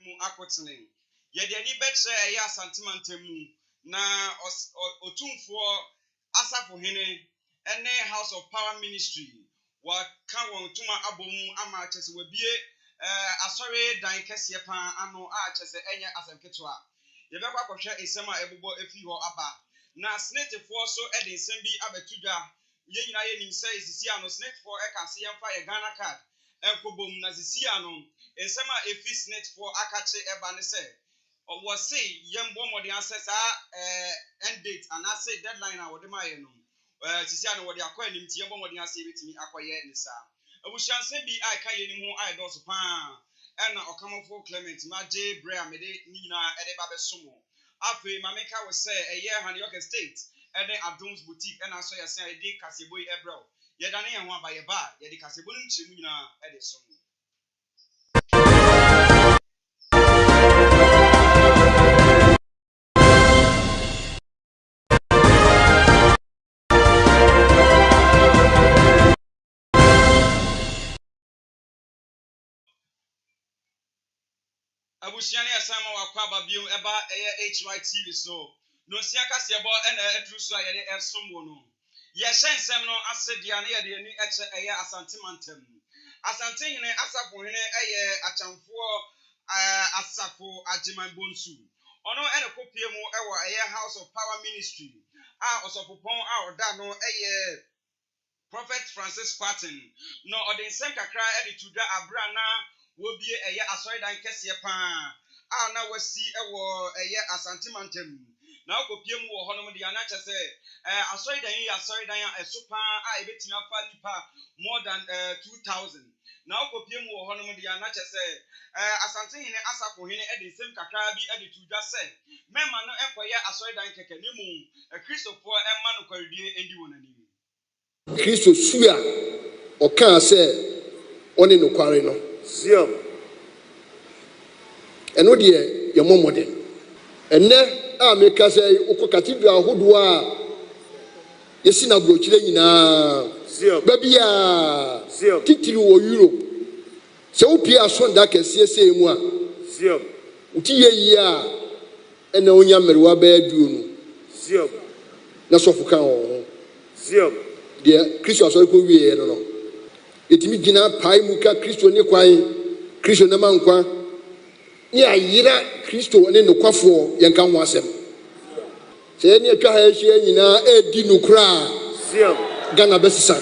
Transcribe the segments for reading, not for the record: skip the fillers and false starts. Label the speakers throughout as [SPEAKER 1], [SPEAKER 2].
[SPEAKER 1] mu akotene ye de ni betre eye asantemantemu na otumfo asafo hene ene House of Power Ministry wa ka won tuma abomu ama chese wabie asore dan kese pa ano a chese enye asemketwa ye bekwa kwhwe ensema ebubo efi ho aba na snake fo so ede nsem bi abetudwa ye nyina ye nim say sisi ano snake fo e ka se yemfa ye Ghana card enkobom na sisi ano ensema efi snake fo akache eba ne say or say yembo modi ansesa end date and I say deadline a wode maye no sisi ano wode akwa anim ti yembo modi ase betimi akoye ne sa abusianse bi ai ka ye nim ho ai do so pa na okamofo Clement maje brea mede nyina ede ba besomo afi mameka we say eye Hanyoke State ede Adons boutique na so ye say ede kasebo ebro ye dane ye ho aba ye ba ye de kasebo nim chemu nyina ede somo abusiane asama wakwa babio eba eye HYTV so no siaka sebo na edru so ayede esomwo no ye hyensem no asedia na yede ni eche eye asantemantam asante hene asafo hene eye achamfo asafo ajiman bonsu ono ene kopie mu ewo eye House of Power Ministry a osopopon a oda no eye Prophet Francis Patton no odensem kakra ede tuda abra na wobie eye asoidan kese pa a na wasi ewo eye asantemantam na okopie mu wo honom de ana kyese asoidan yi asoidan a esopa a ebetimi afa nipa more than 2000 na okopie mu wo honom de ana kyese asante hene asafo hene ede nsem kakra bi ede tuja se mema no ekoye asoidan keke nimu Christopher emma no kwaridie endi wonani
[SPEAKER 2] Kristo suya oka se oni no kware no Zion. Eno de ye momode. Enne a meka say ukọ cathedral hodo a yesi na brochire nyina. Zion. Ba bia. Zion. Titiri wo Europe. Se wo pia asonda kese se mu a. Zion. Uti ye yi a ena onya merewa ba aduo no. Zion. Na so fuka ho. Zion. De Kristo asori ko wie no. Etimi gina pai muka Kristo ne kwan Kristo na mankwa ni ayira Kristo ne nokwafo yenka ho asem se ne atwa ha ehia nyina edi nokra Zion Ghana besisa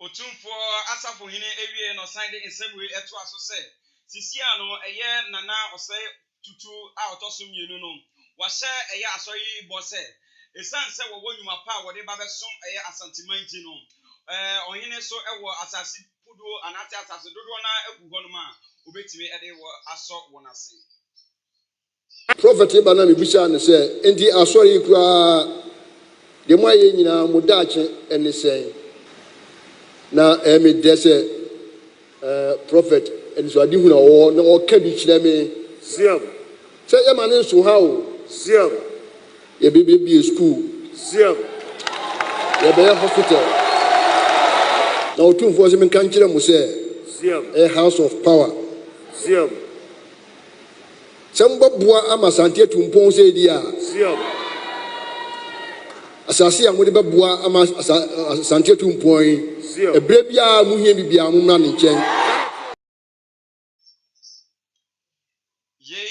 [SPEAKER 1] otumfo asafo hene ewie no sande ensebwe eto aso se sisi ano eye nana osai tutu a otoso mienu no wahye eye asori bo se esan se wo wonwuma pa wo de ba besom eye asantimanti no ohene so ewo asasi pudo anati asasi dodo na egu honoma obetimi ede wo aso wonase
[SPEAKER 2] prophet bana me bisa ne se enti asori kura de mo aye nyina mudache ene se na me dese prophet eni so adi hu na wo na o ka bi kire me
[SPEAKER 3] Zion.
[SPEAKER 2] se ye mane so ha o
[SPEAKER 3] Zion.
[SPEAKER 2] ye be school
[SPEAKER 3] Zion.
[SPEAKER 2] ye be hospital na otumfo se men kan kire mo se
[SPEAKER 3] Zion.
[SPEAKER 2] a House of Power
[SPEAKER 3] Zion.
[SPEAKER 2] Samba bua ama santie tumpon se dia
[SPEAKER 3] Zion.
[SPEAKER 2] asasi amode bebua ama santie tumpon
[SPEAKER 3] Zion.
[SPEAKER 2] ebre bia mu hie bibia mu na ne nchen
[SPEAKER 1] ye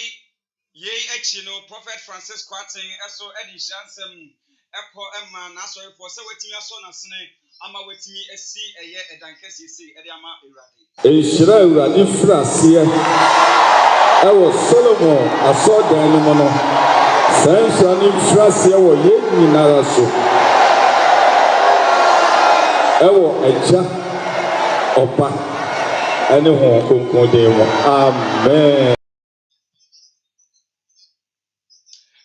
[SPEAKER 1] no Prophet Francis Kwatin eso edi shansem eko emma na so for se wetimi aso na sene ama wetimi esi eye edankesi esi edi ama ewrade
[SPEAKER 4] enshira ewrade frase ewo Solomon aso dan ni mo no sansa ni frase ewo ye nyinara so ewo eja opa ene ho konkon de mo amen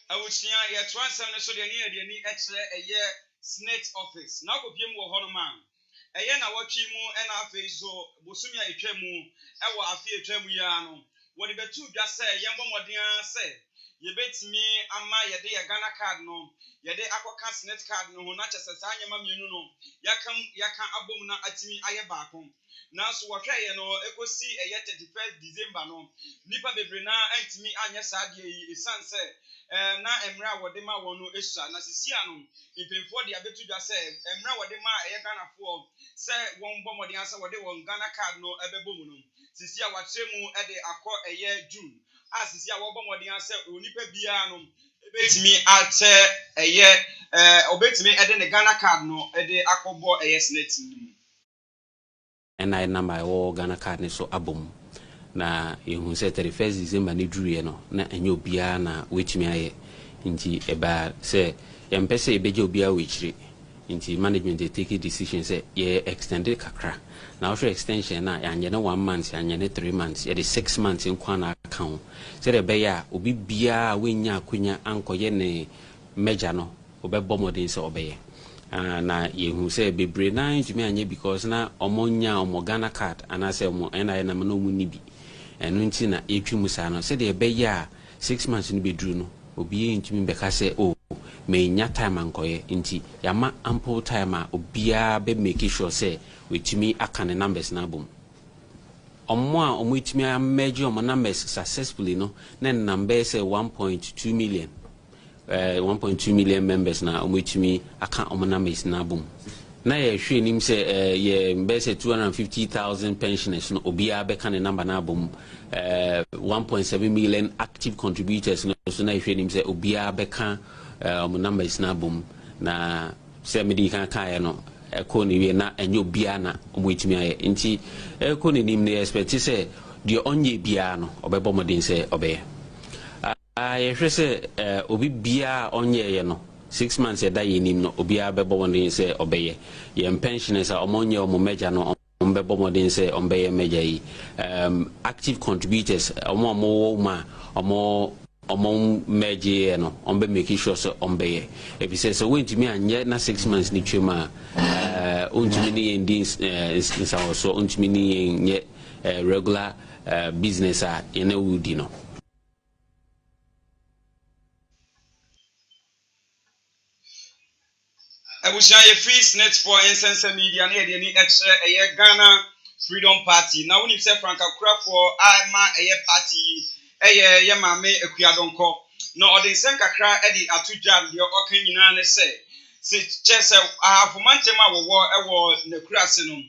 [SPEAKER 1] awusia ye transem ne so de ni ekre eye Senate office na ko biem wo hono man eye na watwi mu ena afi so bosumi a etwa mu ewo afi etwa mu ya no wo de betu dwa se ye mbomodin se yɛbɛtumi ama yɛde yɛ Ghana card no yɛde akɔka Senate card no ho na kyɛ sɛ saa nyɛma mmienu no yɛka abom na atumi ayɛ baako na so wɔhwɛ yɛ no ekosi ɛyɛ 31st December no nipa bebree na antumi anyɛ saa deɛ yi esan sɛ na emre a wɔde ma wɔn no esua na sisia no mpemfo de abetu dwa sɛ emre a wɔde ma ɛyɛ Ghana foɔ sɛ wɔn bɔ mɔden asɛ wɔde wɔn Ghana card no ɛbɛbɔ mu no sisia wɔakyerɛ mu ɛde akɔ ɛyɛ June a sisia wɔbɔ mɔden asɛ onipa biara no ebetumi atɛ ɛyɛ obetumi ɛde ne Ghana card no ɛde akɔbɔ ɛyɛ Senate mu
[SPEAKER 3] NI number ɛwɔ Ghana card ne so abom na yehu sɛ 31st December ne duriye no na enye obiara na wetumi ayɛ nti eba sɛ yɛmpɛ sɛ ebeje obiara wechire nti management dey take a decision sɛ ye extended kakra na after extension na yanye ne 1 month yanye ne 3 months ye de 6 months nkwa na account sɛ de beya obi biara wenya akonya ankoye ne meja no obɛbɔ modern sɛ obɛyɛ na yehu sɛ bebre na ntumi anye because na omonya omo Ghana card anase omo NI na no mu nibi enu nti na etwimu sa no se de beya 6 months no bedru no obi ntumi beka se o me nya time ankoye nti yama ample time a obia be make sure se wetumi aka ne numbers na bom omo a omo etumi merge omo numbers successfully no na number say 1.2 million 1.2 million members na omo etumi aka omo numbers na bom na ye hwe nim se ye mbese 250,000 pensioners no obia be kan number na bom 1.7 million active contributors no so na hwe nim se obia be kan numbers na bom na se medi kan kan no eko ni we na enyo bia na omo etimi aye nti eko ni nim ne expect se de onye bia no obebo modin se obeye ye hwe se obi bia onye ye no 6 months e da ye nim no obia bebo modin se obeye ye pensioners a omonye omo meja no ombebo modin se ombeye meja yi active contributors omo ma omo meje no ombe make sure so ombeye if he says so when to me anye na 6 months ni twema ontumi ni ending so ontumi ni nye regular business a ene wudi no
[SPEAKER 1] Abusia ye free Senate for Insense Media na ye ni extra eye Ghana Freedom Party na woni se Frank Akura for ama eye party eye ye mame Akuadonko na odensem kakra e di atujad de okan nyina ne se chese afomantem a wowo ewo nakurase no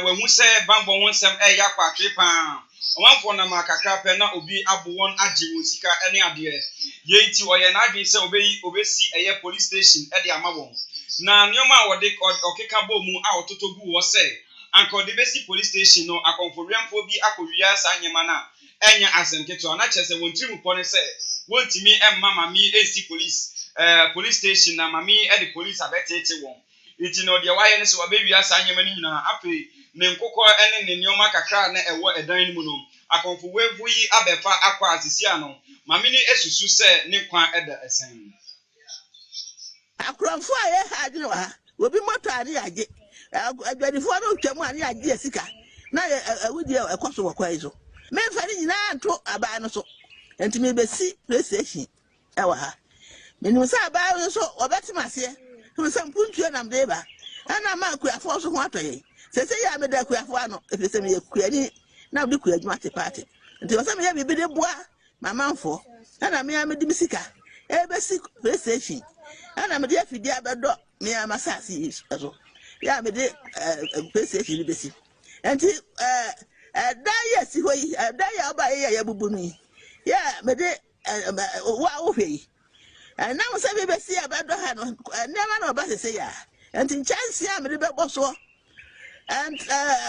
[SPEAKER 1] wahu se bambo wonsem e yakwa atwepa omanfo na makakra pe na obi abowon age won sika ene ade ye nti oye na adwen se obesi eye police station e de amawon na nyoma wode okeka bomu a ototogu wo se anko de besi police station no akonforiamfo bi akowia sa nyema na enya asemketo na chese wontiri mu ne se wontimi emma mami esi police station na mami e de police abetete won iti no de waye ne se wabewia sa nyema ni nyina afi ne nkokọ ene ne nyoma kakra na ewo edan ni mu no akonfo wevu yi abefa akwa asisia no mami ni esusu se ne kwa eda esen
[SPEAKER 5] akronfo aye hadwe wa obi moto ari age adwadifo no twam ari age asika na awudi ekoso wakwa izo me fa ni nyina anto aba no so entimi besi PlayStation ewa ha menu sa aba no so obetimase no se mpuntuo nam de ba ana ma akuafo so ho atoye sese ya me da akuafo ano efese me yakuani na obi kuadwuma te party nti wasa me ya bibi de boa mamanfo ana me ya me di misika ebesi PlayStation ana me de afidi abedo me ya masasi so ya me de PlayStation besi enti da yesi hoyi da ya ba ya bubu ni ya me de wa ohwe na mo se be besi abedo ha no nema na oba sese ya enti chance ya me de bebo so and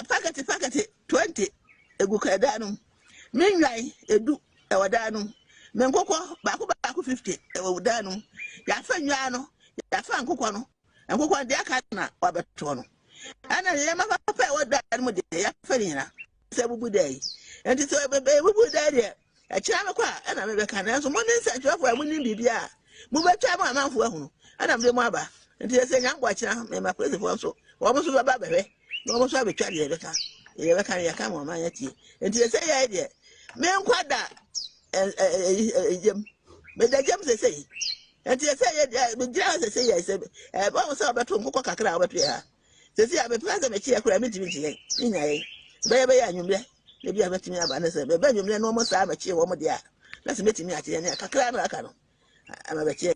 [SPEAKER 5] packet 20 eguka danu menwai edu ewadanu menkokọ baako 50 ewadanu ya fa nwa no ya fa nkokọ no nkokọ de aka na wabeto no ana ye ma papa ewadanu mo de ya fa ni na se bubu dai enti so bubu dai de e kira me kwa ana me be ka na so mo ni se twafo amu ni bibia mo betwa mo amanfo ahunu ana me mo aba enti se nya ngwa kira me ma kwese fo so wo mo so baba behwe no mo so abetwa de be ka ya ka mo ma ya tie enti se ya de me nkwada ejem But the jam say, and you say, the jam say, I said, what was about to cook a crowd up here? They say, I'm a present of a chair, I'm meeting in a baby, and you maybe I'm meeting me up and I said, but you no more time a chair, woman, dear. Let's meet me at the end. I can't. I'm a chair.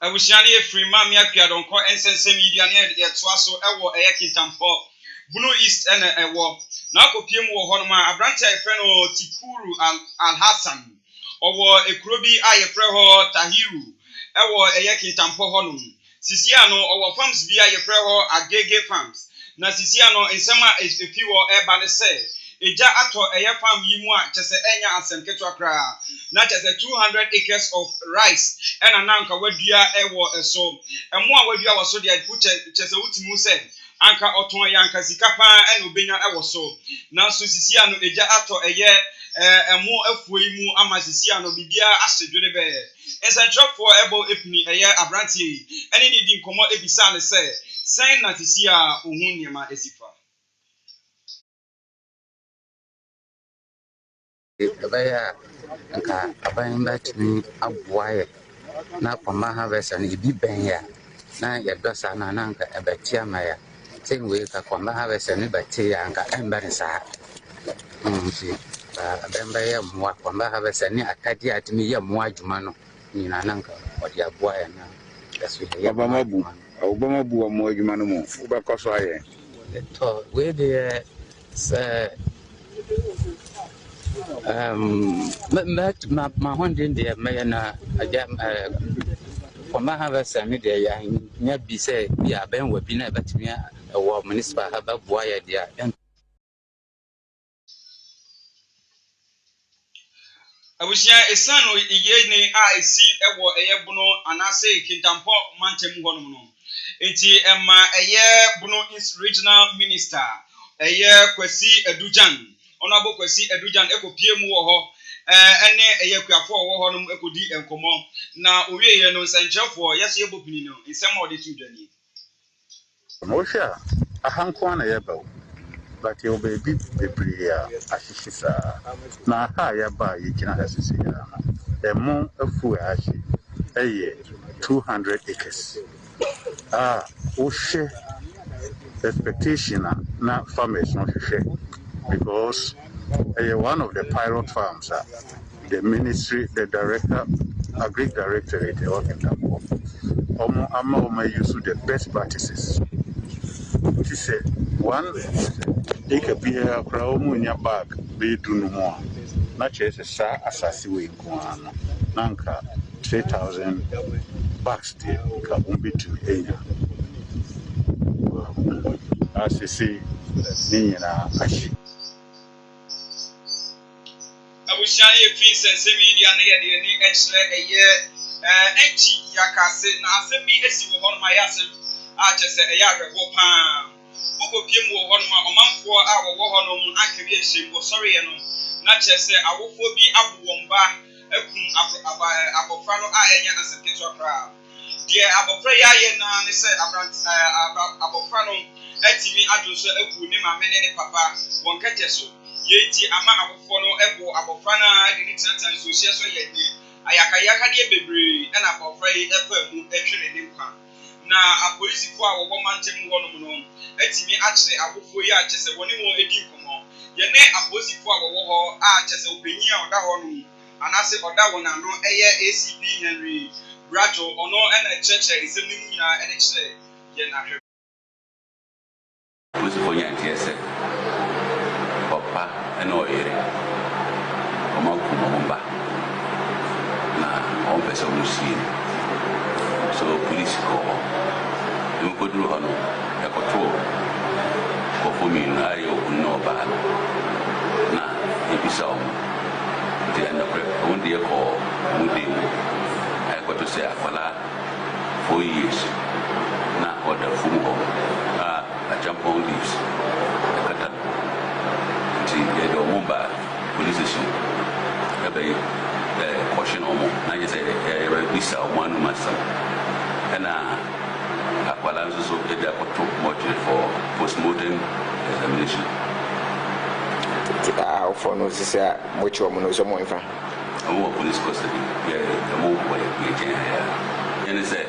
[SPEAKER 1] Abusiani efiri ma mi akua donko ensense media na ye toa so ewo eye kintampo Blue East ene ewo na akopiem wo ho no ma abrante efe no Tikuru Al Hassan owo ekrobi ayefre ho Tahiru ewo eye kintampo ho no sisi ano owo farms bi ayefre ho Agege Farms na sisi ano ensema efi wo eba ne se eja ato eye farm yi mu a chese enya asemketo akra na chese 200 acres of rice ena nanka wadua ewo eso emo a wadua waso dia chese utimu se anka oton yanka sikapa ena obenya ewo so na so sisi ano eja ato eye emo afuo mu ama sisi ano bibia asedwere be ensantrofo ebo epini eye abrantie ene ni di nkomo ebisa ne se sen na sisi a ohun niema esifa
[SPEAKER 6] Ebaya nka aban batumi aboaye na kwama harvest na ebi ben ya na yedosa na nanka ebetia maya same way ka kwama harvest na betia ya nka ember sa nti abemba ya mwa kwama harvest ni akadi atimi ya mwa adwuma no nyina nanka odi aboaye na eso ya
[SPEAKER 7] Obama bu mwa adwuma no mu ubekoso aye
[SPEAKER 6] to we de say my hundred there mayana for my harvest and media ya be say ya ben we be na betimi a municipal have boy there
[SPEAKER 1] abusia esano iye ni a esi ewo eye buno anase kintampo mantem honom no enti ema eye buno is regional minister eye Kwesi Edujan Honorable Kwesi Edujan ekopie mu wo ho ene eye kuafo wo ho no ekodi enkomo na owieye no nsanchefo yeso yebopini no nsem odi tudwani
[SPEAKER 7] Mosha ahanko na yeba but you baby bebriya ahihisa na ha yeba yigina asisi ya emo afu ahi eye 200 acres ohwe expectation na farmers no hwehwe because one of the pilot farms the ministry the director agri directorate working tampo ama use the best practices she said one acre be a crowd bag be do no more na chese sa asasi we nko nanka 3,000 bucks there ka umbi to enya asisi ninyina ashi
[SPEAKER 1] abusiani efi sense media na ye de ni extra eye enchi yakase na asemi esi wo hono ma yasem a chese eye arebo pa ukopie mu wo hono ma omanfo a wo hono mu akabi ehim wo sorry ye no na chese awofo bi abuwomba akum abofra no a enya asemketo akra die abofra ya ye na ne se abofra no etimi adwoso agu ni ma mene ne papa won kete so yenti ama abofo no ebo abofra na ade ni tantan so hye so ye ni ayakayaka de bebre na abofra yi efa mu etwene ne nkwa na apolisifo a wo mantem ho no no etimi akire abofo yi a kyese woni won edi nkomo ye ne apolisifo a wo ho a kyese obenyi a oda ho no anase oda won ano eye ACP Henry Brajo ono na cheche izemi nyina ene kire ye na hwe
[SPEAKER 3] Polisi fonya tiese papa eno ere oma kumomba na on pesa musi so police call you go do hano e control ko fomi na yo no ba na e bisa o de na pre on de ko mudi I got to say afala 4 years na order fumo a jump on leaves kata ti e do mumba police station e be caution omo na je say e bisa one master na akwala so e da for postmortem examination
[SPEAKER 8] for no say which one no so more infra
[SPEAKER 9] omo police custody omo boy and he said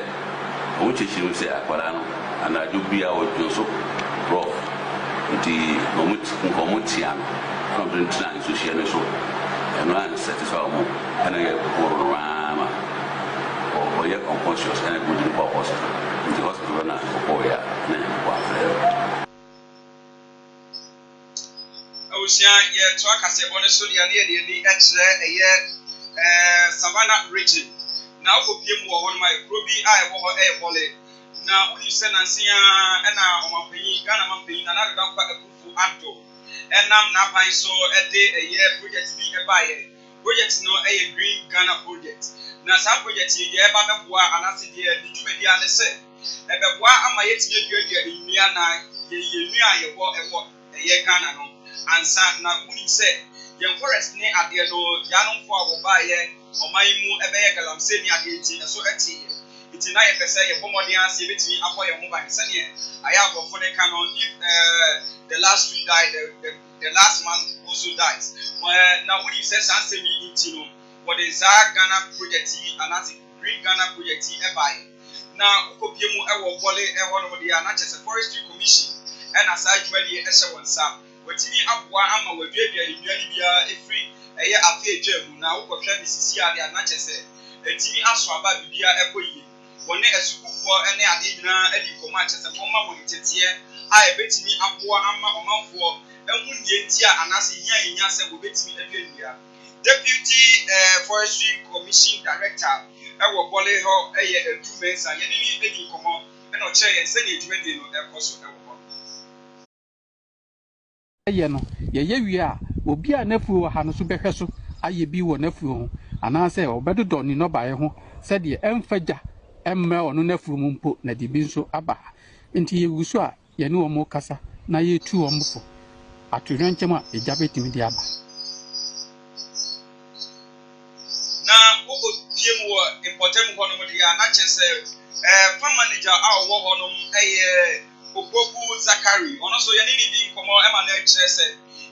[SPEAKER 9] omo chichi say akwara no and I do be our so bro the omo tia no from the time so share so and I satisfy omo and I go rama or you unconscious and I go to the hospital na for ya na wa
[SPEAKER 1] Ocean, yeah, to a Casabona, so the idea the Savannah region. Now, for people on my Ruby, I will have a wallet. Now, when you send and see, and now I'm paying Ghana, another down for a good Anto. And now, I saw a day a year project be a buyer. Projects no a green Ghana project. Now, some projects here, Babua, and I said, the Jumediana said, and the one am I yet in Miana, you walk a year Ghana. And son, now, when you say, young forest near at the no, Yanon for our buyer, or my moo a bagel, I'm saying, I did it, so at tea. It's a night, say, a homodian, see between a boy and mobile. I have a phone canon if the last 3 died, the last month also dies. Well, now, when you say something in Tino, what is our Ghana project, and that's Green Ghana project, a buy. Now, Kopiemu, I will volley a one of the Anachas Forestry Commission, and as I ready as a one sap. Wetini abwa ama wadwebia nnuani bia efri eye afi ejemu na wokɔhwɛ ne sisi ade anakyɛ sɛ etimi aso aba bibia ekoyi wone asukufo ene ade nyina adi kɔma akyɛ sɛ fɔma wɔn teteɛ a ebetimi aboa ama ɔmanfoɔ ehu nie ntia anase nya sɛ wobetimi aduanua Deputy Forestry Commission Director ɛwɔ bɔle hɔ ɛyɛ edumensa yɛne ni edi kɔmɔ ɛna ɔkyerɛ yɛn sɛ ne edwumadi no ɛkɔ so ɛwɔ
[SPEAKER 10] no ye wie a obi a nafuo ha no so behwe so aye bi wo nafuo ho anase obedodo ni no bae ho se de emfagya emme ono nafuo mu mpo na de bi nso aba nti yewuso a ye ne omo kasa na ye tu omfo atohwenkyem a egya betimi de aba
[SPEAKER 1] na ogo piem wo important ho no mo de ya na chese farm manager a wo ho no eye Opoku Zakari, ono so yɛ ne di nkɔmɔ ɛma na ɛkyerɛ sɛ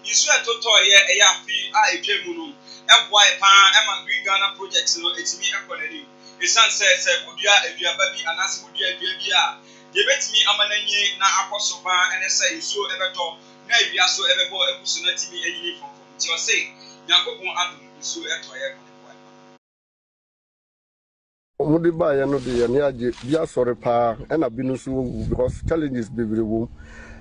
[SPEAKER 1] nsu ɛtotɔ yɛ ɛyɛ afi a etwa mu no ɛboa ɛpaa ɛma Green Ghana project no etimi ɛkɔ n'anim esan sɛ wudua aduaba bi anase wudua adua bi a yɛbɛtumi ama n'anyi na akɔ so paa ɛne sɛ nsuo ɛbɛtɔ na awia so ɛbɛbɔ ɛbusu na timi ɛnyini fɔmfɔm nti ɔse nyankopɔn adom nsuo ɛtɔ yɛ
[SPEAKER 2] Mudi ba ya no de ya ne age bia sore pa na bi no so wu because challenges bebre wo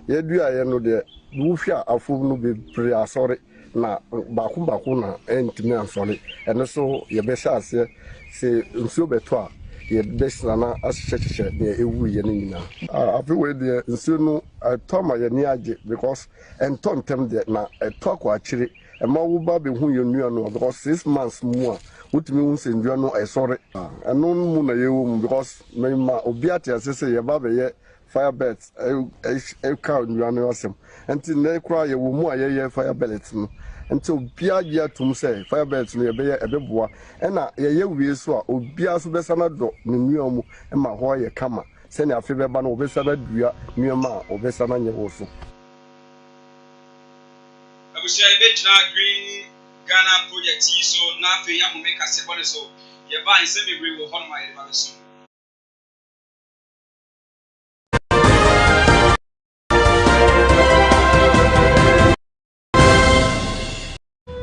[SPEAKER 2] ye dua ya no de wo hwa afo no bebre asore na baako na entimi ansore eno so ye be sha ase se nsuo beto a ye be sana ahyehyehye ne ewu ye ne nyina afi we de nsuo no atoma ye ne age because enton tem de na eto akwa akire e ma wo ba be hu ye nua no because 6 months mu a utimi unse ndua no esore eno mu na yewo mu because ma obi ate asese ye ba be ye fire belts e ka ndua no asem enti na kura ye wo mu a ye fire belts no enti obi age atum se fire belts no ye be ebeboa na ye wie so a obi aso be sana do ne nua mu e ma ho ye kama se ne afi be ba no obi sana dua nua ma obi sana nye wo so
[SPEAKER 1] abusia ebechina Green Ghana project so na fe ya mo make ase bone so ye ba nse bebre wo hono ma ye ba so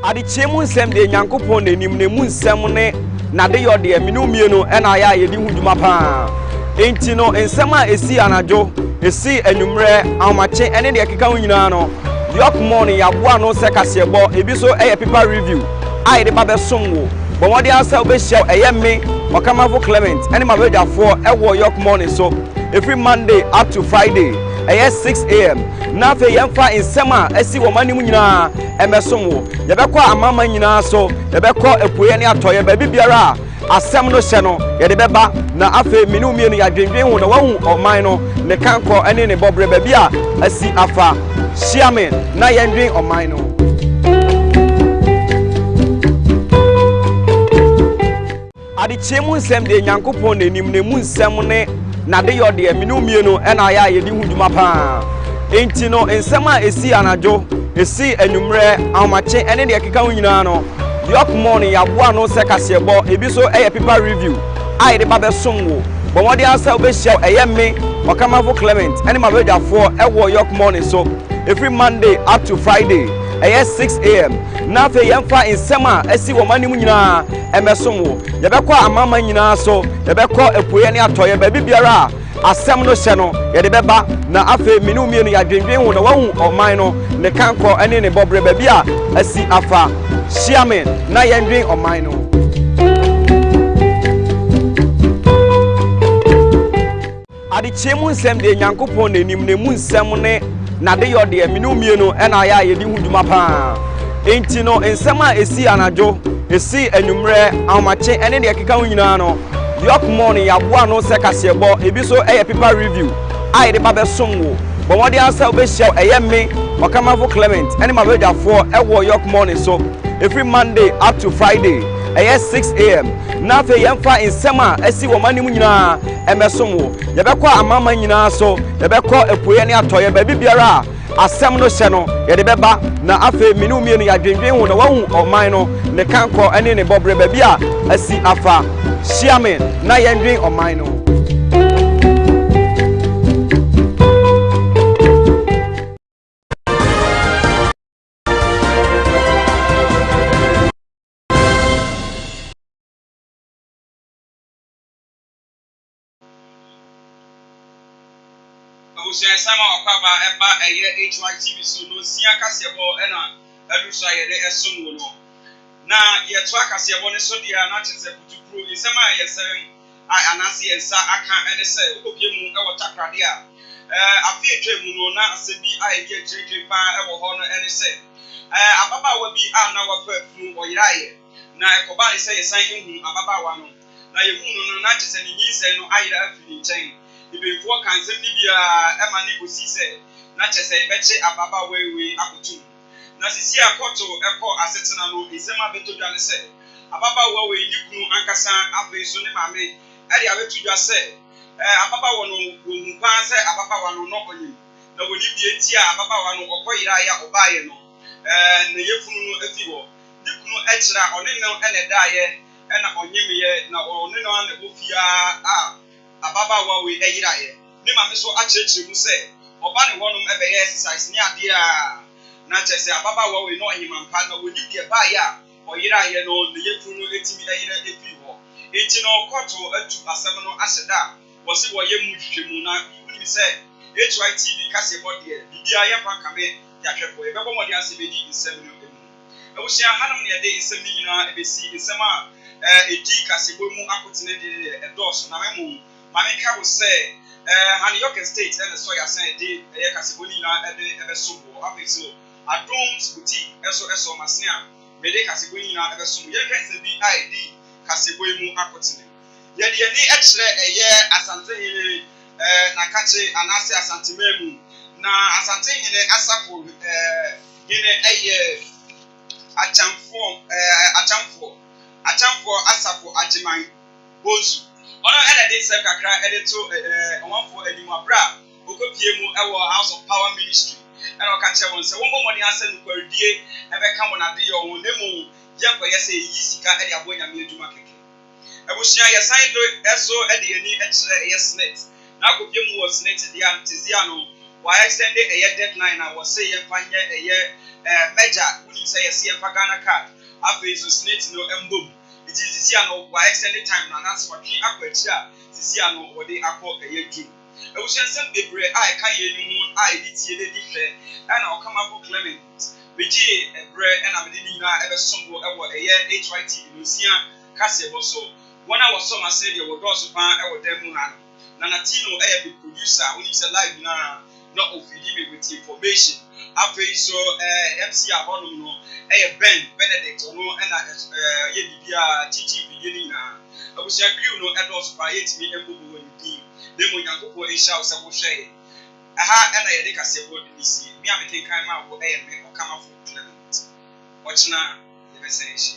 [SPEAKER 11] ade chemu nsem de nyankopon nanim ne mu nsem ne na de yo de minu mienu e na ya ye di huduma pa enti no nsem a esi anajo esi anwumre awmache ene de keka nyina no York morning ya boa no se kasebo ebi so paper review ai de babe somwo bo wode asa obehia me Okamafo Clement ene mabedafo ewo York morning so every Monday up to Friday 6 a.m. na fe yemfa insema esi wo manim nyina emesomwo yebekọ amama nyina so yebekọ epuye ne atoye ba bibiara asem no hye no ye de beba na afe minu mienu ya dwendwen ho na wahu oman no ne kanko ene ne bobre ba bia asi afa Shiamen na yendwen oman no ade chemu nsem de nyankopon nanim ne mu nsem ne na de yo de minu mienu e na ya ye di huduma pa enti no nsɛm a esi anadwo esi enumre ahomache ene de keka nyina no York morning yaboa no se kasebo ebi so paper review ai de ba besom wo but what they answer obehia me Okamafo Clement ene mabedafo ewo York morning so every Monday up to Friday 6 a.m. na fe yemfa nsɛm a esi wo manim nyina emesom wo yebekɔ amama nyina so yebekɔ epuye ne atoye ba bibiara asɛm no hyɛ no yɛde bɛba na afe minu mienu yadwendwen wo na wahu ɔman no ne kankɔ ene ne bɔbre ba bi a asi afa hyiame na yɛndwen ɔman no adekyemu nsɛm de Nyankopɔn n'anim ne mu nsɛm ne nade yɔ de minu mienu ɛna ayɛ a yɛdi hu dwuma paa enti no nsɛm a esi anadwo esi enumre ahomache ene de keka nyina no York morning yaboa no se kasebo ebi so paper review ai de ba besom wo but what they answer obehia me Okamafo Clement ene mabedafo ewo York morning so every Monday up to Friday 6 a.m. na fe yemfa nsɛm a esi wo manim nyina emesom wo yebekɔ amama nyina so yebekɔ epuye ne atoye ba bibiara asɛm no hyɛ no yɛde bɛba na afe minu mienu yadwendwen wo na wahu ɔman no ne kankɔ ene ne bɔbre ba bi a asi afa hyiame na yɛndwen ɔman no
[SPEAKER 1] Obusia sama okwaba eba HYTV so no sia kasebo ena adusa yede esom wo no na yeto akasebo ne so dia na chese kutupro isema yesem anase yensa aka ene se obie mu ewo takrade a afi etwemu no na asebi aye gyegye pa ewo ho no ene se ababawa bi na wafa funu oyiraye na ekoba ne se yesan ehu ababawa no na yehu no na chese ne nyise no ayira afini nchen ibefo kansem ni bia ema ni gosi se na chese beche ababa wewe akotum na sisi akoto eko asetena no isema betodwa ne se ababa wewe ni kunu ankasa afi so ne mame e dia betodwa se ababa wo no wohu pa se ababa wa no no onim na woni bia ti a ababa wa no okoyira ya obaye no na yefunu no afi wo ni kunu ekira one no ene daaye ena onyemiye na one no na bofia ababa wa we eyiraye ni mame so achechire mu se oba ne wonum ebe ye exercise ni ade a na chese ababa wa we no onyimampa na woni bia ba ya oyiraye no ne yefu no etimi eyira efi ho enti no koto atu asem no aseda wo se wo ye mu twetwemu na woni se HYTV kase body bibia ye pa kame ya hwefo e bebo modi asebedi nsem no emu ewusia hanam ne de nsem ni nyina ebesi nsem a edi kase bomu akotene de edos na memu Mamika will say, York State and the Soya said, Casiboni and the Subo, so at Domes Boutique, SO Masnia, Mede Casiboni and the Sumo, Yakas the ID, Casibuemu Aquatin. Yet the extra a year Asante Nakache and Asa Santimemu, na Asante in a Asapo in a year a champ for Asapo Ajimai Bozu. Ono ena dey serve kakra edito omanfo anima bra okopie mu ewo House of Power Ministry ena okache won se won bomodi ase no kwaridie ebeka mo na de yo won nemu ye kwese yi sika ede abonya me aduma keke ebusia ye sign do eso ede ani ekire ye Senate na akopie mu wo Senate dia ntizia no wa extend a deadline na wo se ye fanye eye major woni se ye se ye Ghana card abezo Senate no embom Sisia no wa extended time na nase watwe akwachi a sisia no wode akọ eyedu ewusiansem bebre a eka ye nimu a editie de dihwe na Okamafo Clement beji ebre na mede ni nyina ebesombo ewo eye HYTV nosia kase boso wona woso mase de wodoso pa ewo demu na na tino eye be producer woni se live na ofidi me with information afei so MC abonum no Ben Benedict no na ye bibia chichi bidie na abusia crew no edos pa yetimi embobo wani demo Nyankopɔ ehia se wo hwe aha na ye de kase bo disi mi amekenkan ma wo me Okamafo Clement ochina ye be sense